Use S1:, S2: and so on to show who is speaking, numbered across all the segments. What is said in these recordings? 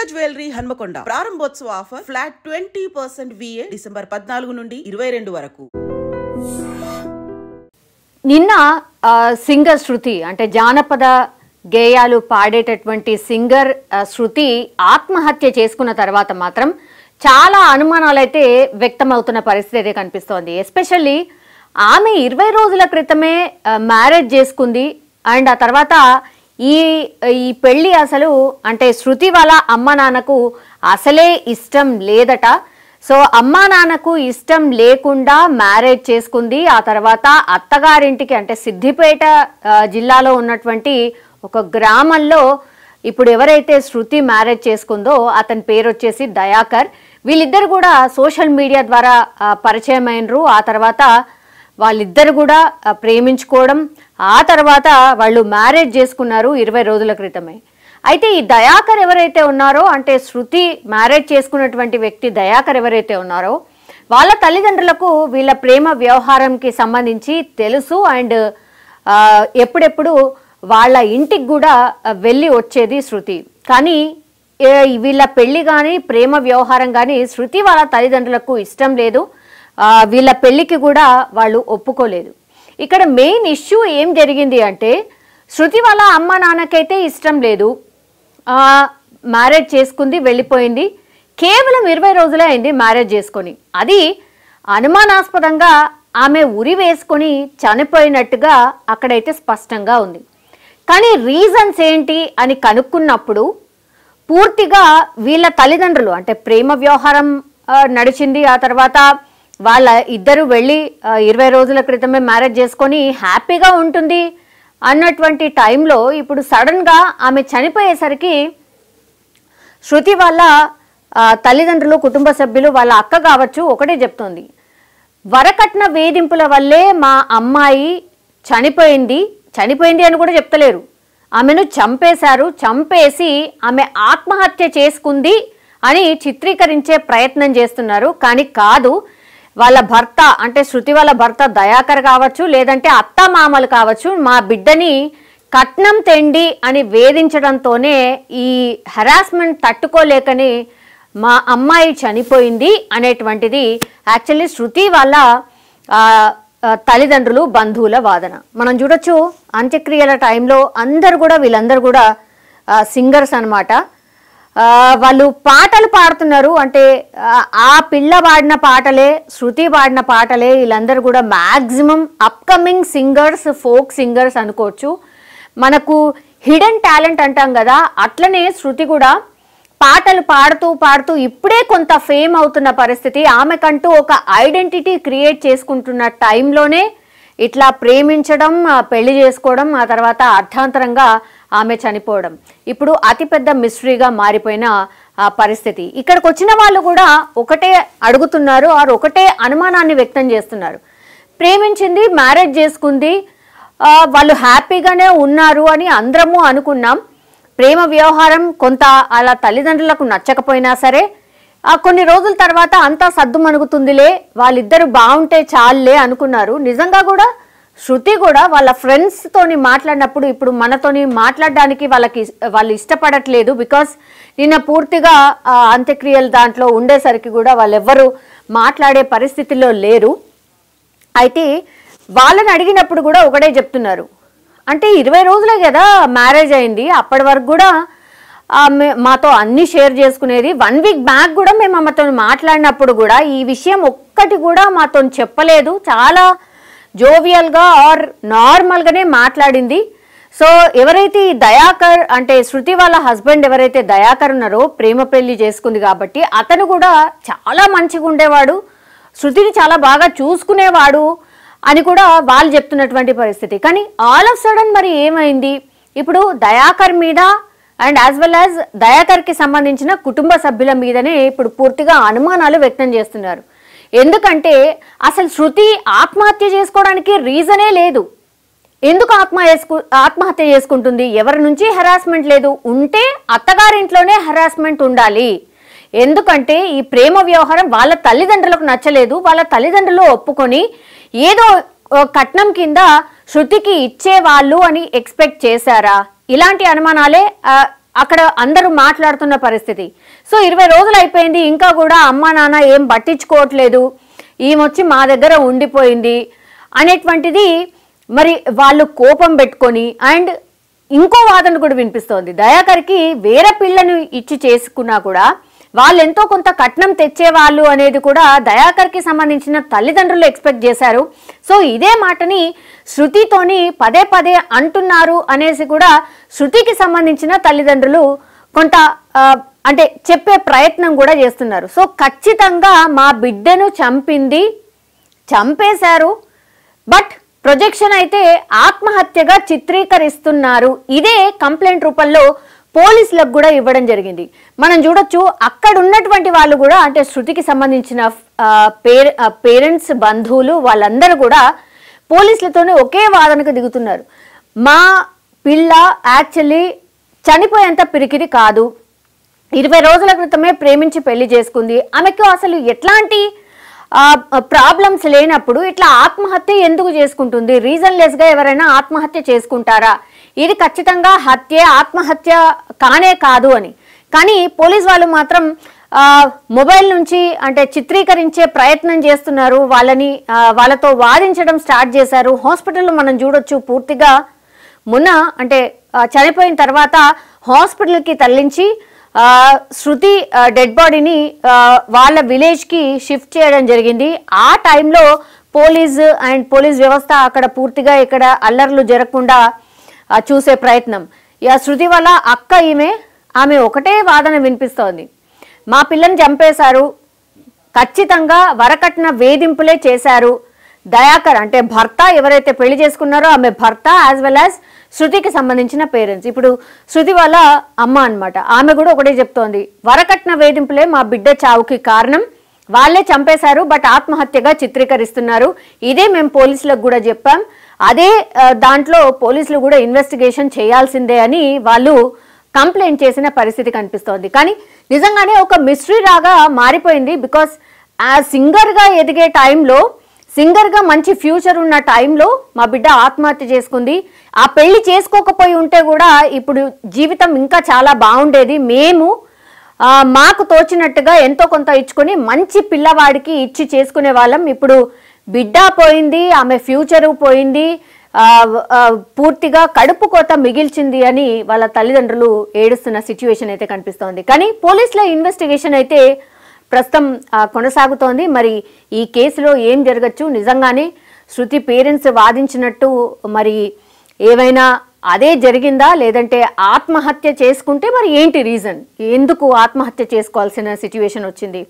S1: Jewellery Hanamkonda ప్రారంభోత్సవ offer flat 20% VA December 14 నుండి 22 వరకు.
S2: నిన్న సింగర్ శృతి అంటే జానపద గేయాలు పాడేటటువంటి సింగర్ శృతి ఆత్మహత్య చేసుకున్న తర్వాత మాత్రం చాలా అనుమానాలు అయితే వ్యక్తమవుతున్న పరిస్థితి అయితే కనిపిస్తోంది. ఎస్పెషల్లీ ఆమె 20 రోజుల క్రితమే మ్యారేజ్ చేసుకుంది. అండ్ ఆ తర్వాత ఈ పెళ్లి అసలు అంటే శృతి వాళ్ళ అమ్మ నాన్నకు అసలే ఇష్టం లేదట. సో అమ్మా నాన్నకు ఇష్టం లేకుండా మ్యారేజ్ చేసుకుంది. ఆ తర్వాత అత్తగారింటికి అంటే సిద్దిపేట జిల్లాలో ఉన్నటువంటి ఒక గ్రామంలో ఇప్పుడు ఎవరైతే శృతి మ్యారేజ్ చేసుకుందో అతని పేరు వచ్చేసి దయాకర్. వీళ్ళిద్దరు కూడా సోషల్ మీడియా ద్వారా పరిచయం అయినరు. ఆ తర్వాత వాళ్ళిద్దరు కూడా ప్రేమించుకోవడం, ఆ తర్వాత వాళ్ళు మ్యారేజ్ చేసుకున్నారు 20 రోజుల క్రితమే. అయితే ఈ దయాకర్ ఎవరైతే ఉన్నారో అంటే శృతి మ్యారేజ్ చేసుకున్నటువంటి వ్యక్తి దయాకర్ ఎవరైతే ఉన్నారో వాళ్ళ తల్లిదండ్రులకు వీళ్ళ ప్రేమ వ్యవహారంకి సంబంధించి తెలుసు. అండ్ ఎప్పుడెప్పుడు వాళ్ళ ఇంటికి కూడా వెళ్ళి వచ్చేది శృతి. కానీ వీళ్ళ పెళ్లి కానీ ప్రేమ వ్యవహారం కానీ శృతి వాళ్ళ తల్లిదండ్రులకు ఇష్టం లేదు. వీళ్ళ పెళ్లికి కూడా వాళ్ళు ఒప్పుకోలేదు. ఇక్కడ మెయిన్ ఇష్యూ ఏం జరిగింది అంటే శృతి వాళ్ళ అమ్మ నాన్నకైతే ఇష్టం లేదు, మ్యారేజ్ చేసుకుంది, వెళ్ళిపోయింది. కేవలం 20 రోజులే అయింది మ్యారేజ్ చేసుకొని. అది అనుమానాస్పదంగా ఆమె ఉరి వేసుకొని చనిపోయినట్టుగా అక్కడైతే స్పష్టంగా ఉంది. కానీ రీజన్స్ ఏంటి అని కనుక్కున్నప్పుడు పూర్తిగా వీళ్ళ తల్లిదండ్రులు అంటే ప్రేమ వ్యవహారం నడిచింది. ఆ తర్వాత వాళ్ళ ఇద్దరు వెళ్ళి 20 రోజుల క్రితమే మ్యారేజ్ చేసుకొని హ్యాపీగా ఉంటుంది అన్నటువంటి టైంలో ఇప్పుడు సడన్గా ఆమె చనిపోయేసరికి శృతి వాళ్ళ తల్లిదండ్రులు, కుటుంబ సభ్యులు, వాళ్ళ అక్క కావచ్చు ఒకటే చెప్తోంది, వరకట్న వేధింపుల వల్లే మా అమ్మాయి చనిపోయింది అని కూడా చెప్తలేరు. ఆమెను చంపేశారు, చంపేసి ఆమె ఆత్మహత్య చేసుకుంది అని చిత్రీకరించే ప్రయత్నం చేస్తున్నారు. కానీ కాదు, వాళ్ళ భర్త అంటే శృతి వాళ్ళ భర్త దయాకర్ కావచ్చు, లేదంటే అత్తమామలు కావచ్చు, మా బిడ్డని కట్నం తెండి అని వేధించడంతోనే ఈ హెరాస్మెంట్ తట్టుకోలేకని మా అమ్మాయి చనిపోయింది అనేటువంటిది యాక్చువల్లీ శృతి వాళ్ళ తల్లిదండ్రులు, బంధువుల వాదన. మనం చూడొచ్చు అంత్యక్రియల టైంలో వీళ్ళందరూ కూడా సింగర్స్ అనమాట. వాళ్ళు పాటలు పాడుతున్నారు. అంటే ఆ పిల్ల పాడిన పాటలే, శృతి పాడిన పాటలే, వీళ్ళందరూ కూడా maximum upcoming singers, folk singers అనుకోవచ్చు. మనకు హిడెన్ టాలెంట్ అంటాం కదా, అట్లనే శృతి కూడా పాటలు పాడుతూ ఇప్పుడే కొంత ఫేమ్ అవుతున్న పరిస్థితి. ఆమెకంటూ ఒక ఐడెంటిటీ క్రియేట్ చేసుకుంటున్న టైంలోనే ఇట్లా ప్రేమించడం, పెళ్లి చేసుకోవడం, ఆ తర్వాత అర్థాంతరంగా ఆమె చనిపోవడం ఇప్పుడు అతిపెద్ద మిస్టరీగా మారిపోయిన పరిస్థితి. ఇక్కడికి వచ్చిన వాళ్ళు కూడా ఒకటే అడుగుతున్నారు, ఒకటే అనుమానాన్ని వ్యక్తం చేస్తున్నారు. ప్రేమించింది, మ్యారేజ్ చేసుకుంది, వాళ్ళు హ్యాపీగానే ఉన్నారు అని అందరము అనుకున్నాం. ప్రేమ వ్యవహారం కొంత అలా తల్లిదండ్రులకు నచ్చకపోయినా సరే కొన్ని రోజుల తర్వాత అంతా సద్దుమణుగుతుందిలే, వాళ్ళిద్దరు బాగుంటే చాలులే అనుకున్నారు. నిజంగా కూడా శృతి కూడా వాళ్ళ ఫ్రెండ్స్ తోని మాట్లాడినప్పుడు ఇప్పుడు మనతోని మాట్లాడడానికి వాళ్ళు ఇష్టపడట్లేదు. బికాస్ నిన్న పూర్తిగా అంత్యక్రియల దాంట్లో ఉండేసరికి కూడా వాళ్ళెవ్వరూ మాట్లాడే పరిస్థితిలో లేరు. అయితే వాళ్ళని అడిగినప్పుడు కూడా ఒకటే చెప్తున్నారు, అంటే 20 రోజులే కదా మ్యారేజ్ అయింది, అప్పటి వరకు కూడా మాతో అన్ని షేర్ చేసుకునేది. 1 వీక్ బ్యాక్ కూడా మేము అమ్మతో మాట్లాడినప్పుడు కూడా ఈ విషయం ఒక్కటి కూడా మాతో చెప్పలేదు. చాలా జోవియల్గా ఆర్ నార్మల్గానే మాట్లాడింది. సో ఎవరైతే ఈ దయాకర్ అంటే శృతి వాళ్ళ హస్బెండ్ ఎవరైతే దయాకర్ ఉన్నారో ప్రేమ పెళ్లి చేసుకుంది కాబట్టి అతను కూడా చాలా మంచిగా ఉండేవాడు, శృతిని చాలా బాగా చూసుకునేవాడు అని కూడా వాళ్ళు చెప్తున్నటువంటి పరిస్థితి. కానీ ఆల్ ఆఫ్ సడన్ మరి ఏమైంది, ఇప్పుడు దయాకర్ మీద అండ్ యాజ్ వెల్ యాజ్ దయాకర్కి సంబంధించిన కుటుంబ సభ్యుల మీదనే ఇప్పుడు పూర్తిగా అనుమానాలు వ్యక్తం చేస్తున్నారు. ఎందుకంటే అసలు శృతి ఆత్మహత్య చేసుకోవడానికి రీజనే లేదు. ఎందుకు ఆత్మహత్య చేసుకుంటుంది? ఎవరి నుంచి హెరాస్మెంట్ లేదు, ఉంటే అత్తగారింట్లోనే హెరాస్మెంట్ ఉండాలి. ఎందుకంటే ఈ ప్రేమ వ్యవహారం వాళ్ళ తల్లిదండ్రులకు నచ్చలేదు. వాళ్ళ తల్లిదండ్రులు ఒప్పుకొని ఏదో కట్నం కింద శృతికి ఇచ్చేవాళ్ళు అని ఎక్స్పెక్ట్ చేశారా? ఇలాంటి అనుమానాలే అక్కడ అందరూ మాట్లాడుతున్న పరిస్థితి. సో 20 రోజులు అయిపోయింది, ఇంకా కూడా అమ్మా నాన్న ఏం పట్టించుకోవట్లేదు, ఈమె మా దగ్గర ఉండిపోయింది అనేటువంటిది మరి వాళ్ళు కోపం పెట్టుకొని. అండ్ ఇంకో వాదన కూడా వినిపిస్తోంది, దయాకర్కి వేరే పిల్లను ఇచ్చి చేసుకున్నా కూడా వాళ్ళు ఎంతో కొంత కట్నం తెచ్చేవాళ్ళు అనేది కూడా దయాకర్కి సంబంధించిన తల్లిదండ్రులు ఎక్స్పెక్ట్ చేశారు. సో ఇదే మాటని శృతితోని పదే పదే అంటున్నారు అనేసి కూడా శృతికి సంబంధించిన తల్లిదండ్రులు కొంత అంటే చెప్పే ప్రయత్నం కూడా చేస్తున్నారు. సో ఖచ్చితంగా మా బిడ్డను చంపేశారు, బట్ ప్రొజెక్షన్ అయితే ఆత్మహత్యగా చిత్రీకరిస్తున్నారు. ఇదే కంప్లైంట్ రూపంలో పోలీసులకు కూడా ఇవ్వడం జరిగింది. మనం చూడొచ్చు అక్కడ ఉన్నటువంటి వాళ్ళు కూడా, అంటే శృతికి సంబంధించిన పేరెంట్స్, బంధువులు వాళ్ళందరూ కూడా పోలీసులతోనే ఒకే వాదనకు దిగుతున్నారు. మా పిల్ల యాక్చువల్లీ చనిపోయేంత పిరికిది కాదు, 20 రోజుల క్రితమే ప్రేమించి పెళ్లి చేసుకుంది, ఆమెకు అసలు ఎట్లాంటి ప్రాబ్లమ్స్ లేనప్పుడు ఇట్లా ఆత్మహత్య ఎందుకు చేసుకుంటుంది? రీజన్ లెస్ గా ఎవరైనా ఆత్మహత్య చేసుకుంటారా? ఇది ఖచ్చితంగా ఆత్మహత్య కానే కాదు అని. కానీ పోలీస్ వాళ్ళు మాత్రం మొబైల్ నుంచి అంటే చిత్రీకరించే ప్రయత్నం చేస్తున్నారు, వాళ్ళతో వాదించడం స్టార్ట్ చేశారు. హాస్పిటల్లో మనం చూడొచ్చు, పూర్తిగా మొన్న అంటే చనిపోయిన తర్వాత హాస్పిటల్కి తరలించి శృతి డెడ్ బాడీని వాళ్ళ విలేజ్కి షిఫ్ట్ చేయడం జరిగింది. ఆ టైంలో పోలీస్ వ్యవస్థ అక్కడ పూర్తిగా ఇక్కడ అల్లర్లు జరగకుండా చూసే ప్రయత్నం. శృతి వాళ్ళ అక్క ఆమె ఒకటే వాదన వినిపిస్తోంది, మా పిల్లని చంపేశారు, ఖచ్చితంగా వరకట్న వేధింపులే చేశారు. దయాకర్ అంటే భర్త, ఎవరైతే పెళ్లి చేసుకున్నారో ఆమె భర్త, యాజ్ వెల్ యాజ్ శృతికి సంబంధించిన పేరెంట్స్, ఇప్పుడు శృతి వాళ్ళ అమ్మ అనమాట, ఆమె కూడా ఒకటే చెప్తోంది, వరకట్న వేధింపులే మా బిడ్డ చావుకి కారణం, వాళ్ళే చంపేశారు, బట్ ఆత్మహత్యగా చిత్రీకరిస్తున్నారు. ఇదే మేము పోలీసులకు కూడా చెప్పాం, అదే దాంట్లో పోలీసులు కూడా ఇన్వెస్టిగేషన్ చేయాల్సిందే అని వాళ్ళు కంప్లైంట్ చేసిన పరిస్థితి కనిపిస్తోంది. కానీ నిజంగానే ఒక మిస్టరీ లాగా మారిపోయింది. బికాస్ ఆ సింగర్గా ఎదిగే టైంలో, సింగర్గా మంచి ఫ్యూచర్ ఉన్న టైంలో మా బిడ్డ ఆత్మహత్య చేసుకుంది. ఆ పెళ్లి చేసుకోకపోయి ఉంటే కూడా ఇప్పుడు జీవితం ఇంకా చాలా బాగుండేది. మేము మాకు తోచినట్టుగా ఎంతో కొంత ఇచ్చుకొని మంచి పిల్లవాడికి ఇచ్చి చేసుకునే వాళ్ళం. ఇప్పుడు బిడ్డ పోయింది, ఆమె ఫ్యూచరు పోయింది, పూర్తిగా కడుపు కోత మిగిల్చింది అని వాళ్ళ తల్లిదండ్రులు ఏడుస్తున్న సిచ్యువేషన్ అయితే కనిపిస్తోంది. కానీ పోలీసుల ఇన్వెస్టిగేషన్ అయితే ప్రస్తుతం కొనసాగుతోంది. మరి ఈ కేసులో ఏం జరగచ్చు? నిజంగానే శృతి పేరెంట్స్ వాదించినట్టు మరి ఏవైనా అదే జరిగిందా, లేదంటే ఆత్మహత్య చేసుకుంటే మరి ఏంటి రీజన్, ఎందుకు ఆత్మహత్య చేసుకోవాల్సిన సిచ్యువేషన్ వచ్చింది?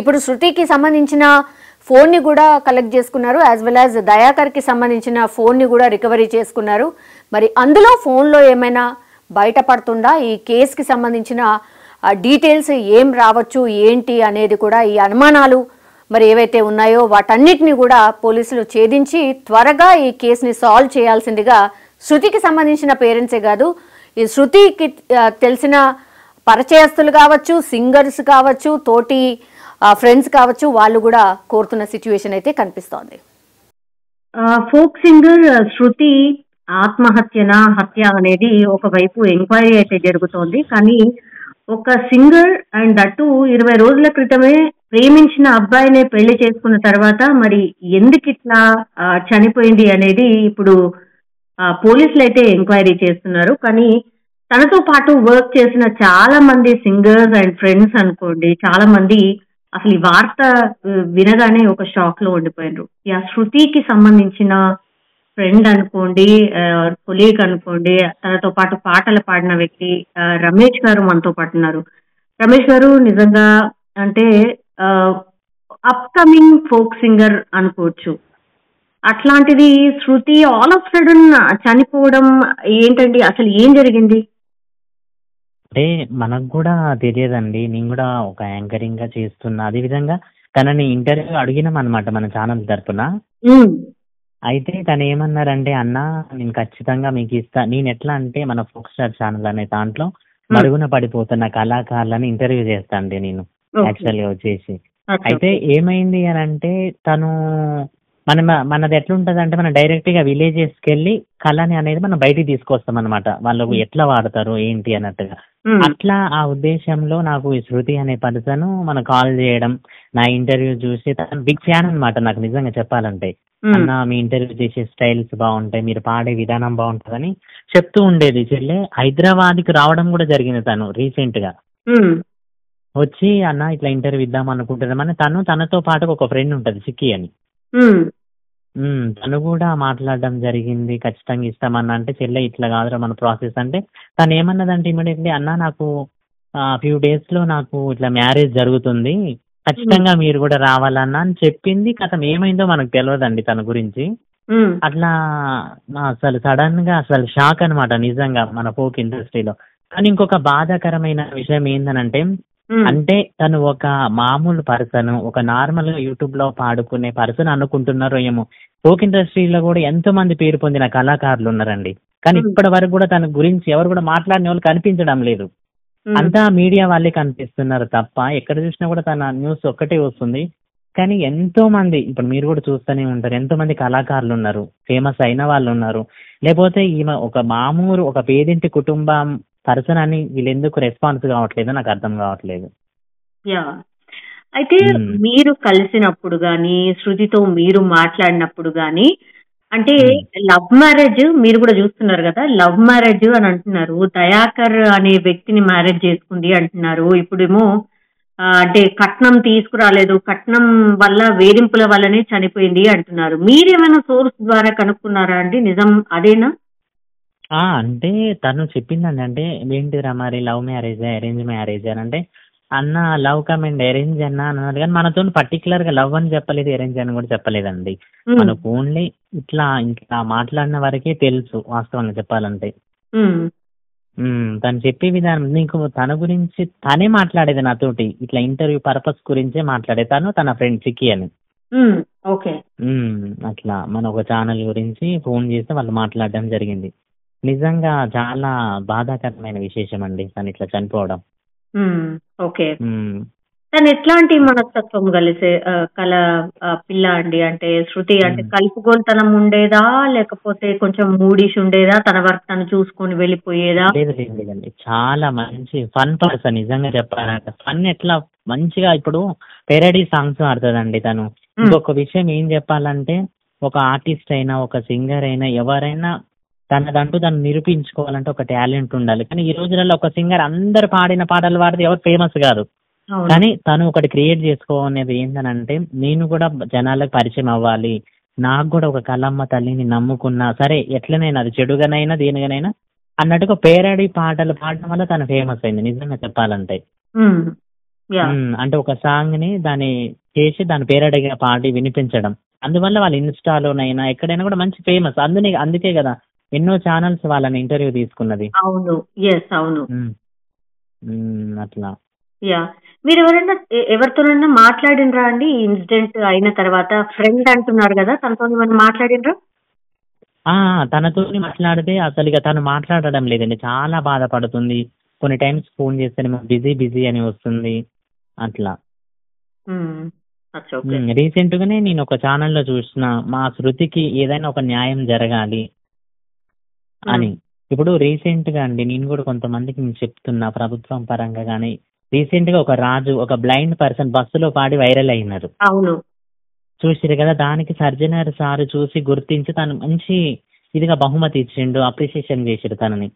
S2: ఇప్పుడు శృతికి సంబంధించిన ఫోన్ని కూడా కలెక్ట్ చేసుకున్నారు, యాజ్ వెల్ యాజ్ దయాకర్కి సంబంధించిన ఫోన్ని కూడా రికవరీ చేసుకున్నారు. మరి అందులో ఫోన్లో ఏమైనా బయటపడుతుందా, ఈ కేసుకి సంబంధించిన డీటెయిల్స్ ఏం రావచ్చు ఏంటి అనేది కూడా, ఈ అనుమానాలు మరి ఏవైతే ఉన్నాయో వాటన్నిటిని కూడా పోలీసులు ఛేదించి త్వరగా ఈ కేసుని సాల్వ్ చేయాల్సిందిగా శృతికి సంబంధించిన పేరెంట్సే కాదు, ఈ శృతికి తెలిసిన పరిచయస్తులు కావచ్చు, సింగర్స్ కావచ్చు, తోటి ఫ్రెండ్స్ కావచ్చు, వాళ్ళు కూడా కోరుతున్న సిచ్యువేషన్ అయితే కనిపిస్తోంది.
S3: ఫోక్ సింగర్ శృతి ఆత్మహత్యనా హత్య అనేది ఒకవైపు ఎంక్వైరీ అయితే జరుగుతోంది. కానీ ఒక సింగర్ అండ్ దట్టు 20 రోజుల క్రితమే ప్రేమించిన అబ్బాయినే పెళ్లి చేసుకున్న తర్వాత మరి ఎందుకు ఇట్లా చనిపోయింది అనేది ఇప్పుడు పోలీసులు అయితే ఎంక్వైరీ చేస్తున్నారు. కానీ తనతో పాటు వర్క్ చేసిన చాలా మంది సింగర్స్ అండ్ ఫ్రెండ్స్ అనుకోండి, చాలా మంది అసలు ఈ వార్త వినగానే ఒక షాక్ లో ఉండిపోయారు. శృతికి సంబంధించిన ఫ్రెండ్ అనుకోండి, కొలీగ్ అనుకోండి, తనతో పాటు పాటలు పాడిన వ్యక్తి రమేష్ గారు మనతో పాటు ఉన్నారు. రమేష్ గారు నిజంగా అంటే అప్కమింగ్ ఫోక్ సింగర్ అనుకోవచ్చు. అట్లాంటిది శృతి ఆల్ ఆఫ్ సడన్ చనిపోవడం ఏంటండి, అసలు ఏం జరిగింది?
S4: అంటే మనకు కూడా తెలియదండి, నేను కూడా ఒక యాంకరింగ్ గా చేస్తున్నా, అదే విధంగా తనని ఇంటర్వ్యూ అడిగినాం అనమాట మన ఛానల్ తరఫున. అయితే తను ఏమన్నారంటే, అన్న నేను ఖచ్చితంగా మీకు ఇస్తా, నేను ఎట్లా అంటే మన ఫోక్ స్టార్ ఛానల్ అనే దాంట్లో మరుగున పడిపోతున్న కళాకారులను ఇంటర్వ్యూ చేస్తా అండి నేను యాక్చువల్గా వచ్చేసి. అయితే ఏమైంది అని అంటే, తను మనది ఎట్లుంటది అంటే, మనం డైరెక్ట్ గా విలేజెస్ కి వెళ్ళి కళని అనేది మనం బయటికి తీసుకొస్తాం అనమాట, వాళ్ళకు ఎట్లా వాడతారు ఏంటి అన్నట్టుగా. అట్లా ఆ ఉద్దేశంలో నాకు ఈ శృతి అనే పర్సన్ మన కాల్ చేయడం, నా ఇంటర్వ్యూ చూసి తను బిగ్ ఫ్యాన్ అన్నమాట నాకు నిజంగా చెప్పాలంటే. అన్న మీ ఇంటర్వ్యూ చేసే స్టైల్స్ బాగుంటాయి, మీరు పాడే విధానం బాగుంటుందని చెప్తూ ఉండేది. చెల్లె హైదరాబాద్కి రావడం కూడా జరిగింది తను రీసెంట్ గా. వచ్చి అన్న ఇట్లా ఇంటర్వ్యూ ఇద్దాం అనుకుంటున్నామని తనతో పాటు ఒక ఫ్రెండ్ ఉంటది సిక్కి అని, తను కూడా మాట్లాడడం జరిగింది. ఖచ్చితంగా ఇస్తామన్నా అంటే చెల్లె ఇట్లా కాదురా మన ప్రాసెస్ అంటే తను ఏమన్నదంటే ఇమీడియట్లీ అన్న నాకు ఫ్యూ డేస్ లో నాకు ఇట్లా మ్యారేజ్ జరుగుతుంది, ఖచ్చితంగా మీరు కూడా రావాలన్నా అని చెప్పింది. కథం ఏమైందో మనకు తెలియదండి తన గురించి. అట్లా అసలు సడన్ గా అసలు షాక్ అనమాట నిజంగా మన ఫోక్ ఇండస్ట్రీలో. కానీ ఇంకొక బాధాకరమైన విషయం ఏందనంటే, అంటే తను ఒక మామూలు పర్సన్, ఒక నార్మల్ గా యూట్యూబ్ లో పాడుకునే పర్సన్ అనుకుంటున్నారో ఏమో. ఫోక్ ఇండస్ట్రీలో కూడా ఎంతో మంది పేరు పొందిన కళాకారులు ఉన్నారండి, కానీ ఇప్పటి వరకు కూడా తన గురించి ఎవరు కూడా మాట్లాడిన వాళ్ళు కనిపించడం లేదు. అంతా మీడియా వాళ్ళే కనిపిస్తున్నారు తప్ప ఎక్కడ చూసినా కూడా తన న్యూస్ ఒక్కటే వస్తుంది. కానీ ఎంతో మంది ఇప్పుడు మీరు కూడా చూస్తూనే ఉంటారు, ఎంతో మంది కళాకారులు ఉన్నారు, ఫేమస్ అయిన వాళ్ళు ఉన్నారు. లేకపోతే ఈమె ఒక మామూలు ఒక పేదింటి కుటుంబం పర్సన్ అని వీళ్ళు ఎందుకు రెస్పాన్స్ కావట్లేదు నాకు అర్థం కావట్లేదు.
S3: యా, అయితే మీరు కలిసినప్పుడు గాని శృతితో మీరు మాట్లాడినప్పుడు గాని, అంటే లవ్ మ్యారేజ్ మీరు కూడా చూస్తున్నారు కదా, లవ్ మ్యారేజ్ అని అంటున్నారు. దయాకర్ అనే వ్యక్తిని మ్యారేజ్ చేసుకుంది అంటున్నారు. ఇప్పుడేమో అంటే కట్నం తీసుకురాలేదు, కట్నం వల్ల వేధింపుల వల్లనే చనిపోయింది అంటున్నారు. మీరేమైనా సోర్స్ ద్వారా కనుక్కున్నారా అండి, నిజం అదేనా?
S4: అంటే తను చెప్పిందండి, అంటే ఏంటిరా మరి లవ్ మ్యారేజ్ అరేంజ్ మ్యారేజ్ అని అంటే, అన్న లవ్ కమెండ్ అరేంజ్ అన్న అన్నారు. కానీ మనతో పర్టికులర్ గా లవ్ అని చెప్పలేదు, అరేంజ్ అని కూడా చెప్పలేదండి. మనకు ఓన్లీ ఇట్లా మాట్లాడిన వరకే తెలుసు వాస్తవంగా చెప్పాలంటే. తను చెప్పే విధానం నీకు తన గురించి తనే మాట్లాడేది నాతోటి, ఇట్లా ఇంటర్వ్యూ పర్పస్ గురించే మాట్లాడే. తన ఫ్రెండ్ సిక్కి అని.
S3: ఓకే,
S4: అట్లా మన ఒక ఛానల్ గురించి ఫోన్ చేస్తే వాళ్ళు మాట్లాడడం జరిగింది. నిజంగా చాలా బాధాకరమైన విశేషం అండి తను ఇట్లా చనిపోవడం.
S3: ఓకే, తను ఎట్లాంటి మనస్తత్వం కలిసే పిల్ల అండి? అంటే శృతి అంటే కలుపుగోలుతనం ఉండేదా, లేకపోతే కొంచెం మూడీష్ ఉండేదా, తన వర్క్ తను చూసుకొని వెళ్ళిపోయేదా?
S4: లేదండి, చాలా మంచి ఫన్ పర్సన్ నిజంగా చెప్పాలంటే. ఫన్ ఎట్లా మంచిగా ఇప్పుడు పెరడీ సాంగ్స్ ఆడుతుందండి తను. ఇంకొక విషయం ఏం చెప్పాలంటే, ఒక ఆర్టిస్ట్ అయినా ఒక సింగర్ అయినా ఎవరైనా తనదంటూ తను నిరూపించుకోవాలంటే ఒక టాలెంట్ ఉండాలి. కానీ ఈ రోజులలో ఒక సింగర్ అందరు పాడిన పాటలు పాడితే ఎవరు ఫేమస్ కాదు. కానీ తను ఒకటి క్రియేట్ చేసుకోనేది ఏంటనంటే, నేను కూడా జనాలకు పరిచయం అవ్వాలి, నాకు కూడా ఒక కళమ్మ తల్లిని నమ్ముకున్నా సరే ఎట్లనైనా అది చెడుగానైనా దేనిగానైనా అన్నట్టుగా పేరడీ పాటలు పాడడం వల్ల తను ఫేమస్ అయింది నిజంగా చెప్పాలంటే. అంటే ఒక సాంగ్ ని దాన్ని చేసి దాని పేరడీగా పాడి వినిపించడం, అందువల్ల వాళ్ళ ఇన్స్టాలోనైనా ఎక్కడైనా కూడా మంచి ఫేమస్. అందుకే కదా ఎన్నో ఛానల్స్ వాళ్ళని ఇంటర్వ్యూ తీసుకున్నది.
S3: అవును, అవును,
S4: అట్లా.
S3: యా, మీరు ఎవరితోనైనా మాట్లాడినరా అండి ఈ ఇన్సిడెంట్ అయిన తర్వాత? ఫ్రెండ్ అంటున్నారు కదా, తనతో ఏమైనా మాట్లాడినరా?
S4: తనతో మాట్లాడితే అసలు ఇక తను మాట్లాడడం లేదండి, చాలా బాధపడుతుంది. కొన్ని టైమ్స్ ఫోన్ చేస్తే బిజీ అని వస్తుంది అట్లా. రీసెంట్ గానే నేను ఒక ఛానల్లో చూసిన, మా శృతికి ఏదైనా ఒక న్యాయం జరగాలి అని. ఇప్పుడు రీసెంట్ గా అండి నేను కూడా కొంతమందికి నేను చెప్తున్నా ప్రభుత్వం పరంగా కానీ, రీసెంట్ గా ఒక రాజు ఒక బ్లైండ్ పర్సన్ బస్సులో పాడి వైరల్ అయినారు.
S3: అవును,
S4: చూసిరు కదా. దానికి సర్జనర్ సార్ చూసి గుర్తించి తను మంచి ఇదిగా బహుమతి ఇచ్చిండు, అప్రిసియేషన్ చేసిరు తనని.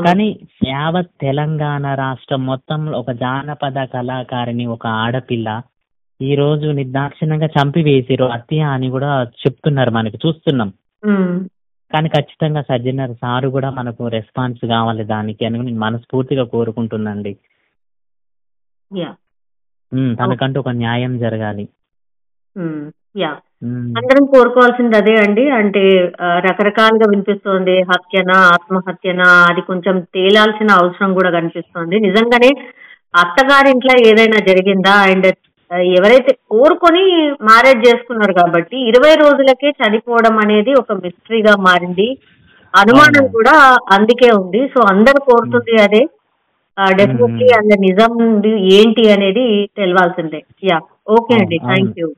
S4: కానీ యావత్ తెలంగాణ రాష్ట్రం మొత్తంలో ఒక జానపద కళాకారిని, ఒక ఆడపిల్ల ఈ రోజు నిర్దాక్షిణ్యంగా చంపివేసిరు, హత్య అని కూడా చెప్తున్నారు, మనకి చూస్తున్నాం. కానీ ఖచ్చితంగా సర్జనర్ సారు కూడా మనకు రెస్పాన్స్ కావాలి దానికి అని నేను మనస్ఫూర్తిగా కోరుకుంటున్నాండి. తనకంటూ ఒక న్యాయం జరగాలి.
S3: అందరం కోరుకోవాల్సింది అదే అండి. అంటే రకరకాలుగా వినిపిస్తోంది, హత్యనా ఆత్మహత్యనా అది కొంచెం తేలాల్సిన అవసరం కూడా కనిపిస్తోంది. నిజంగానే అత్తగారింట్లో ఏదైనా జరిగిందా? అండ్ ఎవరైతే కోరుకొని మ్యారేజ్ చేసుకున్నారు కాబట్టి 20 రోజులకే చనిపోవడం అనేది ఒక మిస్టరీగా మారింది. అనుమానం కూడా అందుకే ఉంది. సో అందరు కోరుతుంది అదే. డెఫినెట్లీ అందులో నిజం ఏంటి అనేది తెలవాల్సిందే. యా, ఓకే అండి, థ్యాంక్ యూ.